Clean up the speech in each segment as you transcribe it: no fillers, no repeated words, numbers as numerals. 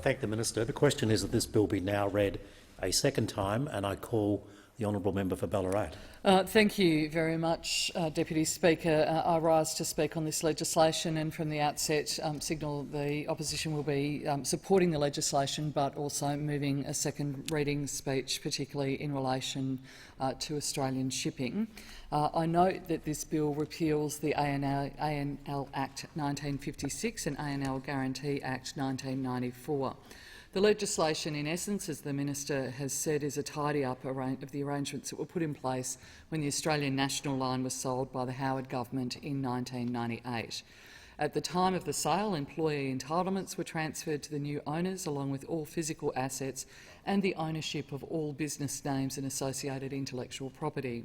Thank the Minister. The question is that this bill be now read a second time, and I call the honourable member for Ballarat. Thank you very much, Deputy Speaker. I rise to speak on this legislation and from the outset signal the opposition will be supporting the legislation but also moving a second reading speech, particularly in relation to Australian shipping. I note that this bill repeals the ANL Act 1956 and ANL Guarantee Act 1994. The legislation, in essence, as the Minister has said, is a tidy-up of the arrangements that were put in place when the Australian National Line was sold by the Howard government in 1998. At the time of the sale, employee entitlements were transferred to the new owners, along with all physical assets and the ownership of all business names and associated intellectual property.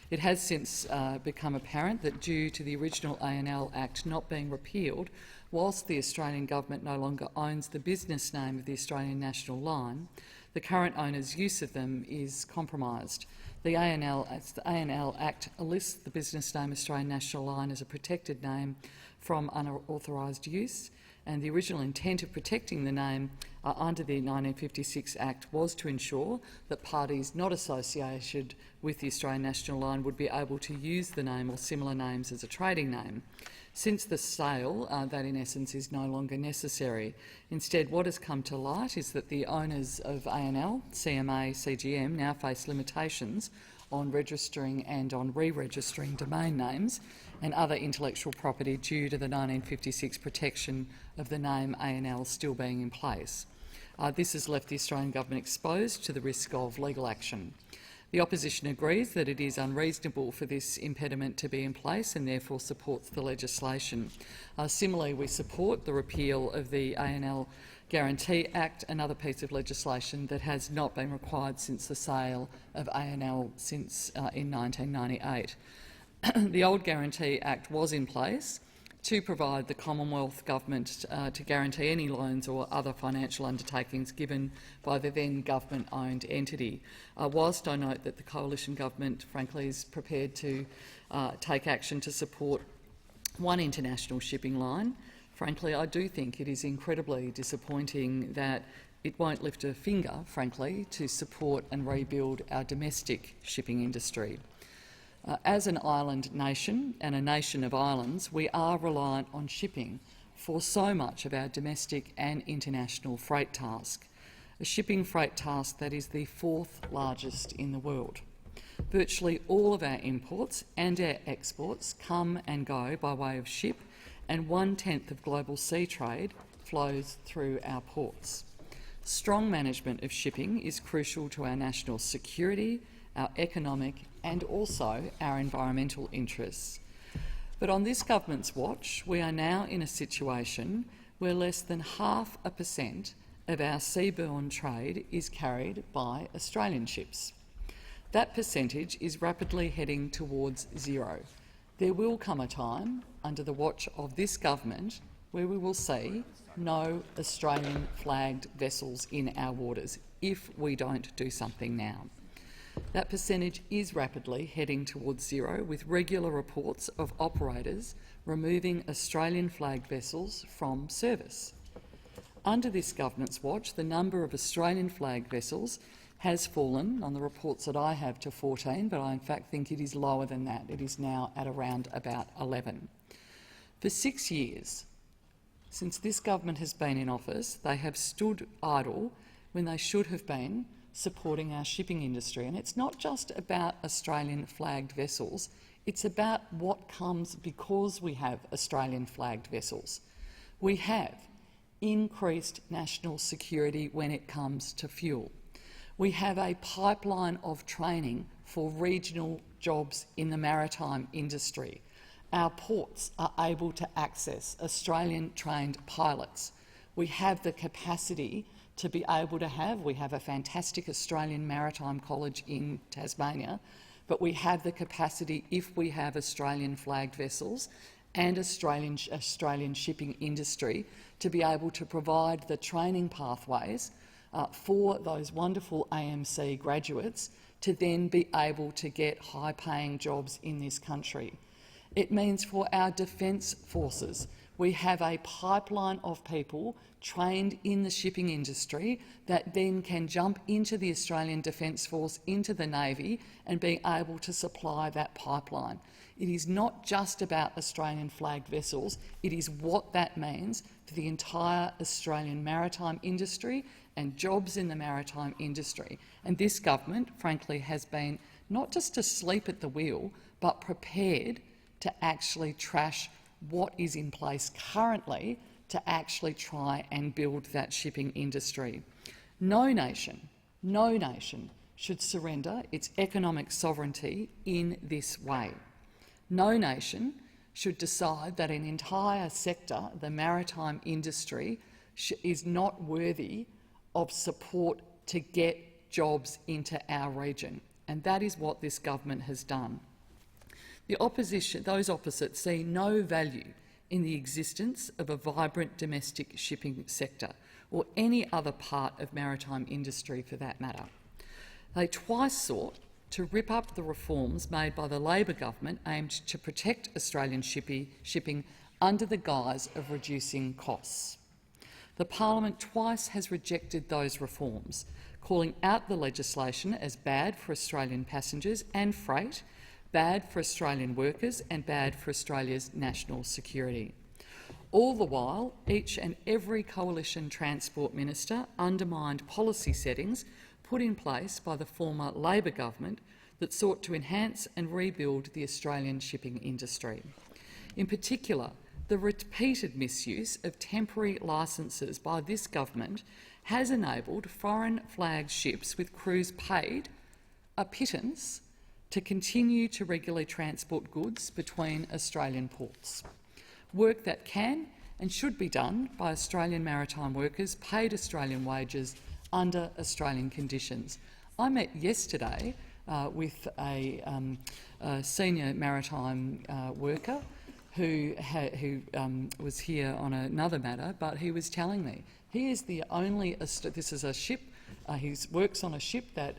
It has since become apparent that, due to the original ANL Act not being repealed, whilst the Australian government no longer owns the business name of the Australian National Line, the current owner's use of them is compromised. The ANL Act lists the business name Australian National Line as a protected name from unauthorised use, and the original intent of protecting the name under the 1956 Act was to ensure that parties not associated with the Australian National Line would be able to use the name or similar names as a trading name. Since the sale, that in essence is no longer necessary. Instead, what has come to light is that the owners of ANL, CMA, CGM now face limitations on registering and on re-registering domain names and other intellectual property due to the 1956 protection of the name ANL still being in place. This has left the Australian government exposed to the risk of legal action. The opposition agrees that it is unreasonable for this impediment to be in place and therefore supports the legislation. Similarly, we support the repeal of the ANL Guarantee Act, another piece of legislation that has not been required since the sale of ANL in 1998. The old Guarantee Act was in place to provide the Commonwealth Government to guarantee any loans or other financial undertakings given by the then government-owned entity. Whilst I note that the coalition government, frankly, is prepared to take action to support one international shipping line, frankly, I do think it is incredibly disappointing that it won't lift a finger, frankly, to support and rebuild our domestic shipping industry. As an island nation and a nation of islands, we are reliant on shipping for so much of our domestic and international freight task, a shipping freight task that is the fourth largest in the world. Virtually all of our imports and our exports come and go by way of ship, and 1/10 of global sea trade flows through our ports. Strong management of shipping is crucial to our national security, our economic and also our environmental interests. But on this government's watch, we are now in a situation where less than 0.5% of our seaborne trade is carried by Australian ships. That percentage is rapidly heading towards zero. There will come a time, under the watch of this government, where we will see no Australian-flagged vessels in our waters if we don't do something now. That percentage is rapidly heading towards zero, with regular reports of operators removing Australian-flagged vessels from service. Under this government's watch, the number of Australian-flagged vessels has fallen, on the reports that I have, to 14, but I in fact think it is lower than that. It is now at around about 11. For 6 years, since this government has been in office, they have stood idle when they should have been supporting our shipping industry. And it's not just about Australian-flagged vessels, it's about what comes because we have Australian-flagged vessels. We have increased national security when it comes to fuel. We have a pipeline of training for regional jobs in the maritime industry. Our ports are able to access Australian-trained pilots. We have the capacity to be able to have. We have a fantastic Australian Maritime College in Tasmania, but we have the capacity, if we have Australian-flagged vessels and Australian shipping industry, to be able to provide the training pathways for those wonderful AMC graduates to then be able to get high-paying jobs in this country. It means for our defence forces, we have a pipeline of people trained in the shipping industry that then can jump into the Australian Defence Force, into the Navy, and be able to supply that pipeline. It is not just about Australian flagged vessels, it is what that means for the entire Australian maritime industry and jobs in the maritime industry. And this government, frankly, has been not just asleep at the wheel, but prepared to actually trash what is in place currently to actually try and build that shipping industry. No nation should surrender its economic sovereignty in this way. No nation should decide that an entire sector, the maritime industry, is not worthy of support to get jobs into our region. And that is what this government has done. The opposition, those opposite, see no value in the existence of a vibrant domestic shipping sector or any other part of maritime industry for that matter. They twice sought to rip up the reforms made by the Labor government aimed to protect Australian shipping under the guise of reducing costs. The Parliament twice has rejected those reforms, calling out the legislation as bad for Australian passengers and freight, bad for Australian workers and bad for Australia's national security. All the while, each and every coalition transport minister undermined policy settings put in place by the former Labor government that sought to enhance and rebuild the Australian shipping industry. In particular, the repeated misuse of temporary licences by this government has enabled foreign flagged ships with crews paid a pittance to continue to regularly transport goods between Australian ports. Work that can and should be done by Australian maritime workers paid Australian wages under Australian conditions. I met yesterday with a senior maritime worker who was here on another matter, but he was telling me he is the only, this is a ship, he works on a ship that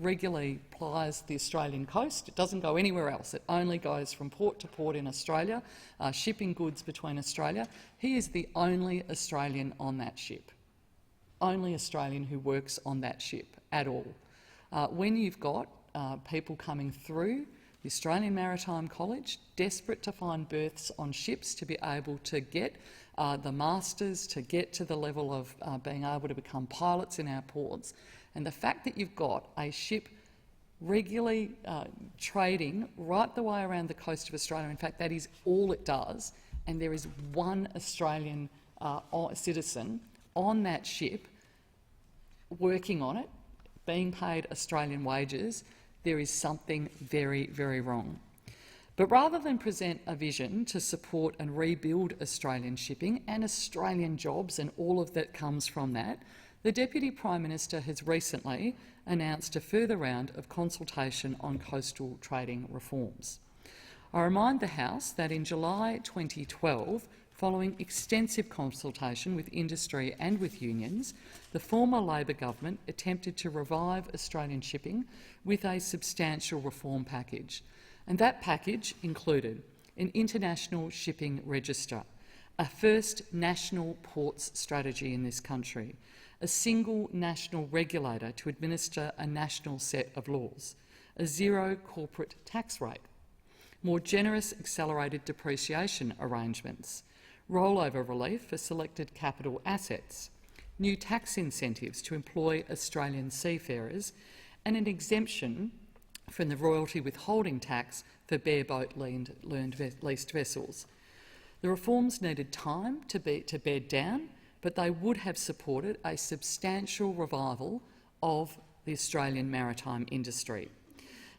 regularly plies the Australian coast. It doesn't go anywhere else. It only goes from port to port in Australia, shipping goods between Australia. He is the only Australian on that ship, only Australian who works on that ship at all. When you've got people coming through the Australian Maritime College, desperate to find berths on ships to be able to get the masters, to get to the level of being able to become pilots in our ports, and the fact that you've got a ship regularly trading right the way around the coast of Australia, in fact that is all it does, and there is one Australian citizen on that ship working on it, being paid Australian wages, there is something very, very wrong. But rather than present a vision to support and rebuild Australian shipping and Australian jobs and all of that comes from that, the Deputy Prime Minister has recently announced a further round of consultation on coastal trading reforms. I remind the House that in July 2012, following extensive consultation with industry and with unions, the former Labor government attempted to revive Australian shipping with a substantial reform package. And that package included an international shipping register, a first national ports strategy in this country, a single national regulator to administer a national set of laws, a zero corporate tax rate, more generous accelerated depreciation arrangements, rollover relief for selected capital assets, new tax incentives to employ Australian seafarers, and an exemption from the royalty withholding tax for bareboat leased vessels. The reforms needed time to bed down, but they would have supported a substantial revival of the Australian maritime industry.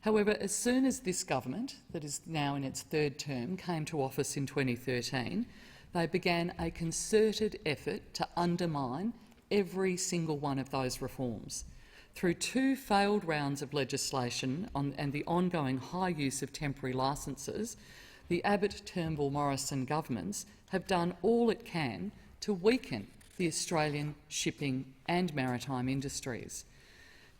However, as soon as this government, that is now in its third term, came to office in 2013, they began a concerted effort to undermine every single one of those reforms. Through two failed rounds of legislation and the ongoing high use of temporary licences, the Abbott, Turnbull, Morrison governments have done all it can to weaken the Australian shipping and maritime industries.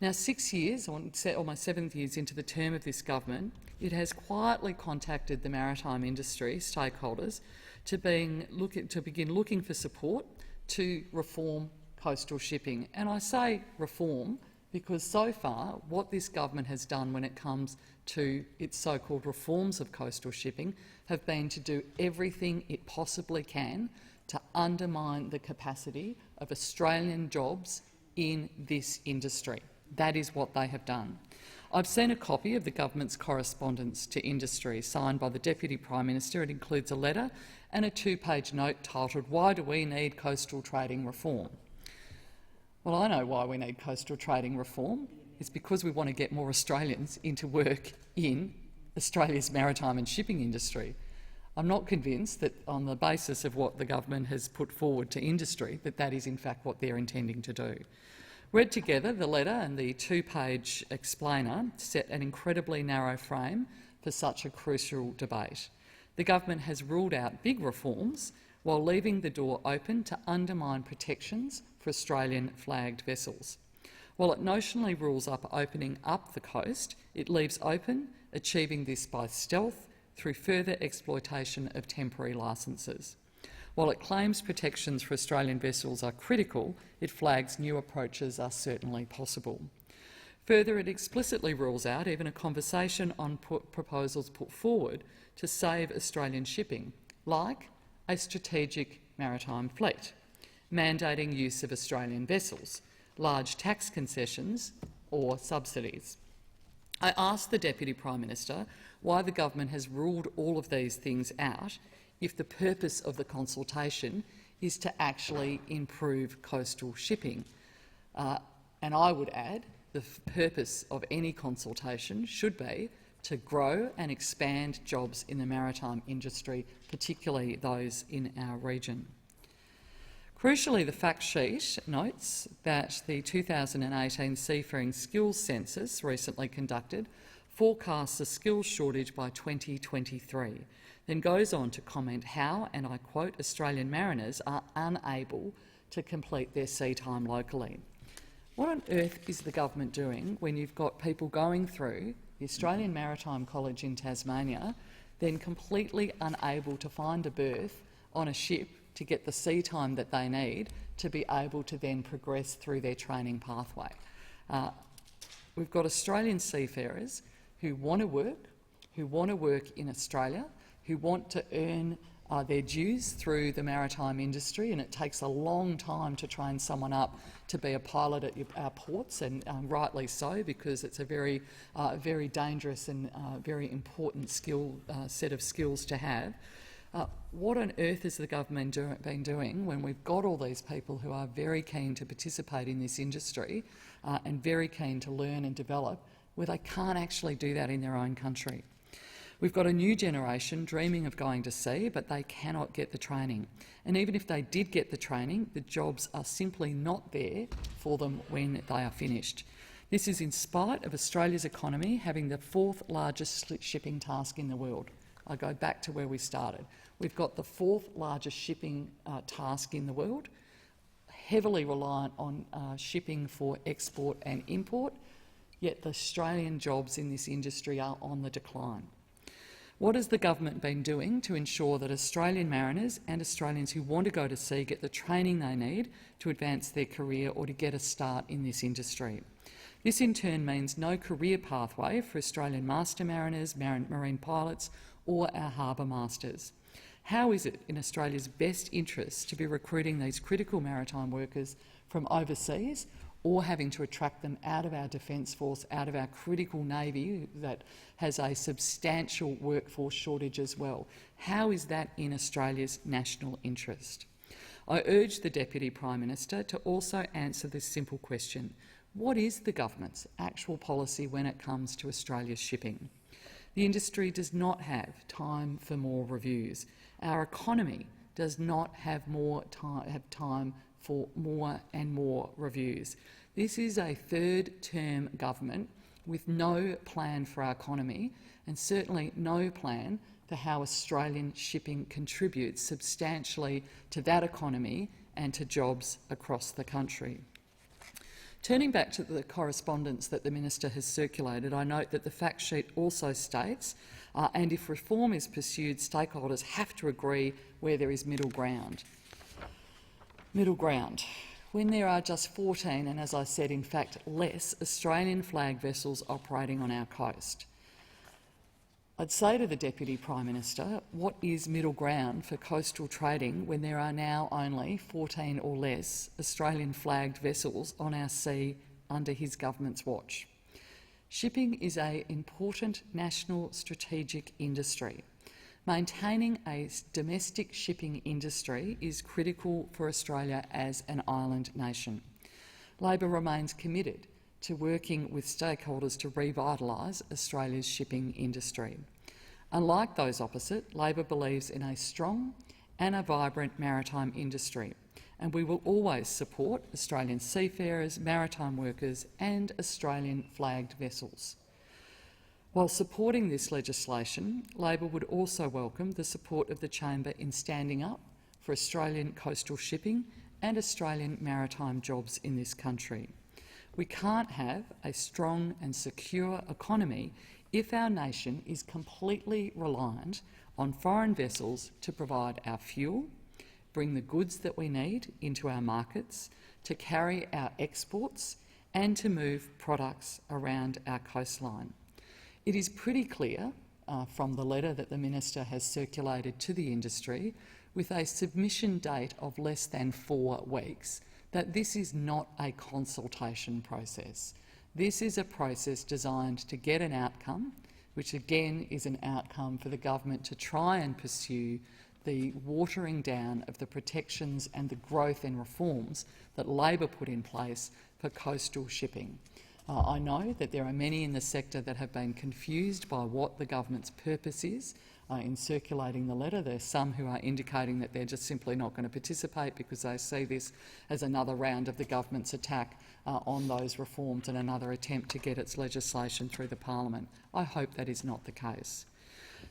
Now, 6 years, almost 7 years into the term of this government, it has quietly contacted the maritime industry stakeholders to begin looking for support to reform coastal shipping. And I say reform because so far what this government has done when it comes to its so-called reforms of coastal shipping have been to do everything it possibly can to undermine the capacity of Australian jobs in this industry. That is what they have done. I've seen a copy of the government's correspondence to industry signed by the Deputy Prime Minister. It includes a letter and a 2-page note titled "Why do we need coastal trading reform?" Well, I know why we need coastal trading reform. It's because we want to get more Australians into work in Australia's maritime and shipping industry. I'm not convinced that, on the basis of what the government has put forward to industry, that that is in fact what they're intending to do. Read together, the letter and the 2-page explainer set an incredibly narrow frame for such a crucial debate. The government has ruled out big reforms while leaving the door open to undermine protections for Australian flagged vessels. While it notionally rules up opening up the coast, it leaves open achieving this by stealth through further exploitation of temporary licences. While it claims protections for Australian vessels are critical, it flags new approaches are certainly possible. Further, it explicitly rules out even a conversation on proposals put forward to save Australian shipping, like a strategic maritime fleet, mandating use of Australian vessels, large tax concessions or subsidies. I asked the Deputy Prime Minister why the government has ruled all of these things out if the purpose of the consultation is to actually improve coastal shipping. And I would add the purpose of any consultation should be to grow and expand jobs in the maritime industry, particularly those in our region. Crucially, the fact sheet notes that the 2018 Seafaring Skills Census, recently conducted, forecasts a skills shortage by 2023, then goes on to comment how, and I quote, Australian mariners are unable to complete their sea time locally. What on earth is the government doing when you've got people going through the Australian Maritime College in Tasmania, then completely unable to find a berth on a ship to get the sea time that they need to be able to then progress through their training pathway? We've got Australian seafarers who want to work in Australia, who want to earn their dues through the maritime industry, and it takes a long time to train someone up to be a pilot at our ports, and rightly so, because it's a very dangerous and very important set of skills to have. What on earth has the government been doing when we've got all these people who are very keen to participate in this industry and very keen to learn and develop, where they can't actually do that in their own country? We've got a new generation dreaming of going to sea, but they cannot get the training. And even if they did get the training, the jobs are simply not there for them when they are finished. This is in spite of Australia's economy having the 4th largest shipping task in the world. I go back to where we started. We've got the 4th largest shipping task in the world, heavily reliant on shipping for export and import, yet the Australian jobs in this industry are on the decline. What has the government been doing to ensure that Australian mariners and Australians who want to go to sea get the training they need to advance their career or to get a start in this industry? This in turn means no career pathway for Australian master mariners, marine pilots or our harbour masters. How is it in Australia's best interest to be recruiting these critical maritime workers from overseas, or having to attract them out of our Defence Force, out of our critical Navy that has a substantial workforce shortage as well? How is that in Australia's national interest? I urge the Deputy Prime Minister to also answer this simple question: what is the government's actual policy when it comes to Australia's shipping? The industry does not have time for more reviews. Our economy does not have time for more and more reviews. This is a third-term government with no plan for our economy, and certainly no plan for how Australian shipping contributes substantially to that economy and to jobs across the country. Turning back to the correspondence that the Minister has circulated, I note that the fact sheet also states, and if reform is pursued, stakeholders have to agree where there is middle ground. Middle ground. When there are just 14, and as I said, in fact less, Australian flag vessels operating on our coast, I'd say to the Deputy Prime Minister, what is middle ground for coastal trading when there are now only 14 or less Australian flagged vessels on our sea under his government's watch? Shipping is an important national strategic industry. Maintaining a domestic shipping industry is critical for Australia as an island nation. Labor remains committed to working with stakeholders to revitalise Australia's shipping industry. Unlike those opposite, Labor believes in a strong and a vibrant maritime industry, and we will always support Australian seafarers, maritime workers and Australian flagged vessels. While supporting this legislation, Labor would also welcome the support of the Chamber in standing up for Australian coastal shipping and Australian maritime jobs in this country. We can't have a strong and secure economy if our nation is completely reliant on foreign vessels to provide our fuel, bring the goods that we need into our markets, to carry our exports and to move products around our coastline. It is pretty clear from the letter that the Minister has circulated to the industry, with a submission date of less than 4 weeks, that this is not a consultation process. This is a process designed to get an outcome, which again is an outcome for the government to try and pursue the watering down of the protections and the growth and reforms that Labor put in place for coastal shipping. I know that there are many in the sector that have been confused by what the government's purpose is in circulating the letter. There are some who are indicating that they're just simply not going to participate because they see this as another round of the government's attack on those reforms and another attempt to get its legislation through the parliament. I hope that is not the case.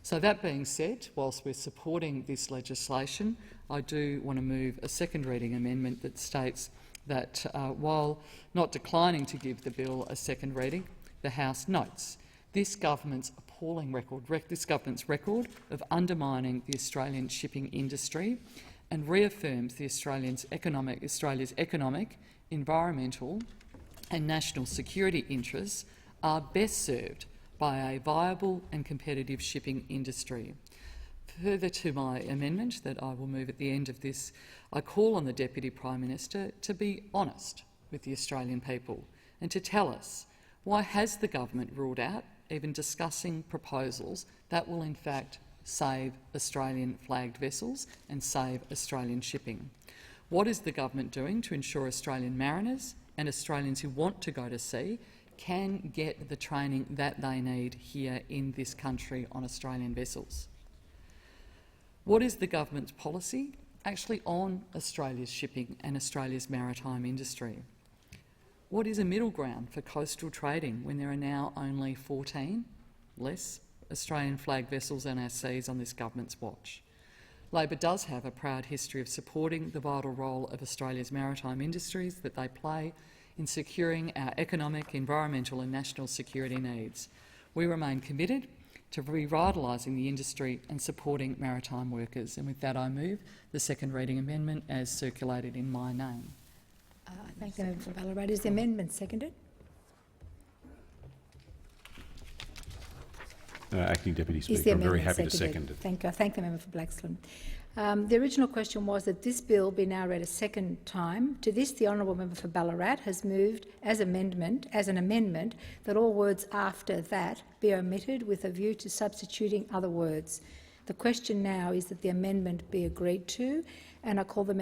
So that being said, whilst we're supporting this legislation, I do want to move a second reading amendment that states that while not declining to give the bill a second reading, the House notes this government's appalling record of undermining the Australian shipping industry and reaffirms the Australia's economic, environmental and national security interests are best served by a viable and competitive shipping industry. Further to my amendment that I will move at the end of this, I call on the Deputy Prime Minister to be honest with the Australian people and to tell us why has the government ruled out even discussing proposals that will in fact save Australian flagged vessels and save Australian shipping. What is the government doing to ensure Australian mariners and Australians who want to go to sea can get the training that they need here in this country on Australian vessels? What is the government's policy actually on Australia's shipping and Australia's maritime industry? What is a middle ground for coastal trading when there are now only 14 less Australian flag vessels on our seas on this government's watch? Labor does have a proud history of supporting the vital role of Australia's maritime industries that they play in securing our economic, environmental and national security needs. We remain committed to revitalising the industry and supporting maritime workers. And with that I move the second reading amendment as circulated in my name. Thank the member for Ballarat. Is the amendment seconded? Acting Deputy Is Speaker, the I'm very amendment happy to seconded? second it. Thank you. I thank the member for Blaxland. The original question was that this bill be now read a second time. To this, the honourable member for Ballarat has moved as an amendment that all words after that be omitted with a view to substituting other words. The question now is that the amendment be agreed to, and I call the member